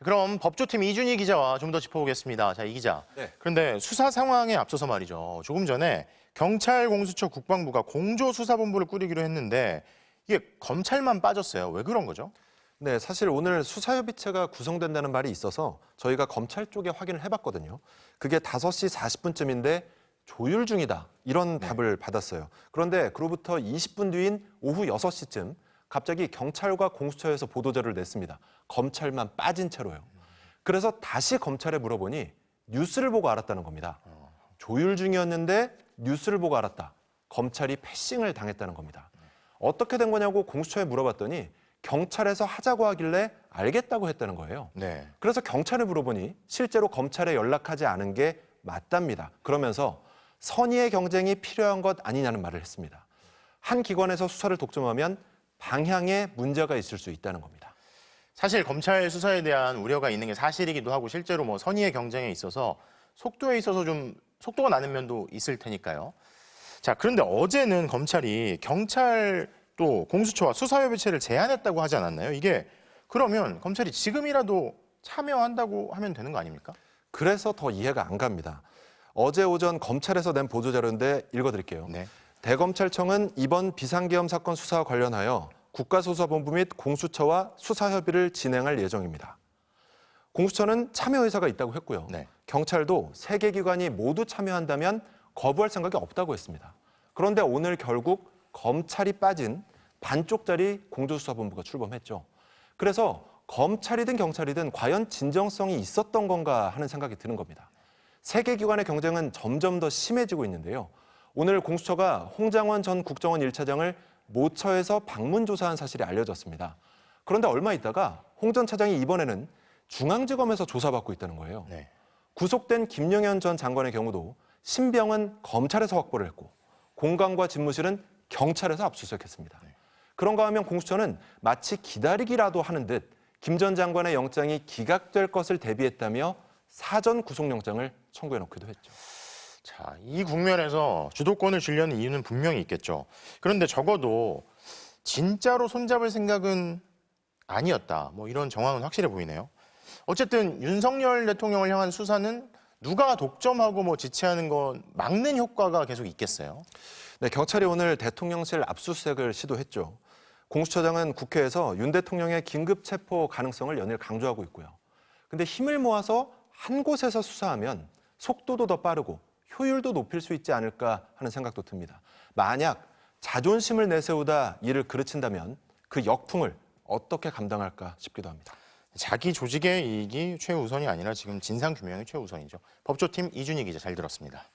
그럼 법조팀 이준희 기자와 좀 더 짚어보겠습니다. 자, 이 기자. 네. 그런데 수사 상황에 앞서서 말이죠. 조금 전에 경찰, 공수처, 국방부가 공조수사본부를 꾸리기로 했는데 이게 검찰만 빠졌어요. 왜 그런 거죠? 네, 사실 오늘 수사협의체가 구성된다는 말이 있어서 저희가 검찰 쪽에 확인을 해봤거든요. 그게 5시 40분쯤인데 조율 중이다, 이런 답을 받았어요. 그런데 그로부터 20분 뒤인 오후 6시쯤 갑자기 경찰과 공수처에서 보도자료를 냈습니다. 검찰만 빠진 채로요. 그래서 다시 검찰에 물어보니 뉴스를 보고 알았다는 겁니다. 조율 중이었는데 뉴스를 보고 알았다. 검찰이 패싱을 당했다는 겁니다. 어떻게 된 거냐고 공수처에 물어봤더니 경찰에서 하자고 하길래 알겠다고 했다는 거예요. 네. 그래서 경찰에 물어보니 실제로 검찰에 연락하지 않은 게 맞답니다. 그러면서 선의의 경쟁이 필요한 것 아니냐는 말을 했습니다. 한 기관에서 수사를 독점하면 방향에 문제가 있을 수 있다는 겁니다. 사실 검찰 수사에 대한 우려가 있는 게 사실이기도 하고 실제로 뭐 선의의 경쟁에 있어서 속도에 있어서 좀 속도가 나는 면도 있을 테니까요. 자, 그런데 어제는 검찰이 경찰 또 공수처와 수사협의체를 제안했다고 하지 않았나요? 이게 그러면 검찰이 지금이라도 참여한다고 하면 되는 거 아닙니까? 그래서 더 이해가 안 갑니다. 어제 오전 검찰에서 낸 보도자료인데 읽어드릴게요. 네. 대검찰청은 이번 비상계엄 사건 수사와 관련하여 국가수사본부 및 공수처와 수사협의를 진행할 예정입니다. 공수처는 참여 의사가 있다고 했고요. 네. 경찰도 3개 기관이 모두 참여한다면 거부할 생각이 없다고 했습니다. 그런데 오늘 결국 검찰이 빠진 반쪽짜리 공조수사본부가 출범했죠. 그래서 검찰이든 경찰이든 과연 진정성이 있었던 건가 하는 생각이 드는 겁니다. 3개 기관의 경쟁은 점점 더 심해지고 있는데요. 오늘 공수처가 홍장원 전 국정원 1차장을 모처에서 방문 조사한 사실이 알려졌습니다. 그런데 얼마 있다가 홍 전 차장이 이번에는 중앙지검에서 조사받고 있다는 거예요. 네. 구속된 김영현 전 장관의 경우도 신병은 검찰에서 확보를 했고 공간과 집무실은 경찰에서 압수수색했습니다. 그런가 하면 공수처는 마치 기다리기라도 하는 듯 김 전 장관의 영장이 기각될 것을 대비했다며 사전 구속영장을 청구해놓기도 했죠. 자, 이 국면에서 주도권을 쥐려는 이유는 분명히 있겠죠. 그런데 적어도 진짜로 손잡을 생각은 아니었다. 뭐 이런 정황은 확실해 보이네요. 어쨌든 윤석열 대통령을 향한 수사는 누가 독점하고 뭐 지체하는 건 막는 효과가 계속 있겠어요. 네, 경찰이 오늘 대통령실 압수수색을 시도했죠. 공수처장은 국회에서 윤 대통령의 긴급 체포 가능성을 연일 강조하고 있고요. 근데 힘을 모아서 한 곳에서 수사하면 속도도 더 빠르고 효율도 높일 수 있지 않을까 하는 생각도 듭니다. 만약 자존심을 내세우다 일을 그르친다면 그 역풍을 어떻게 감당할까 싶기도 합니다. 자기 조직의 이익이 최우선이 아니라 지금 진상규명이 최우선이죠. 법조팀 이준희 기자 잘 들었습니다.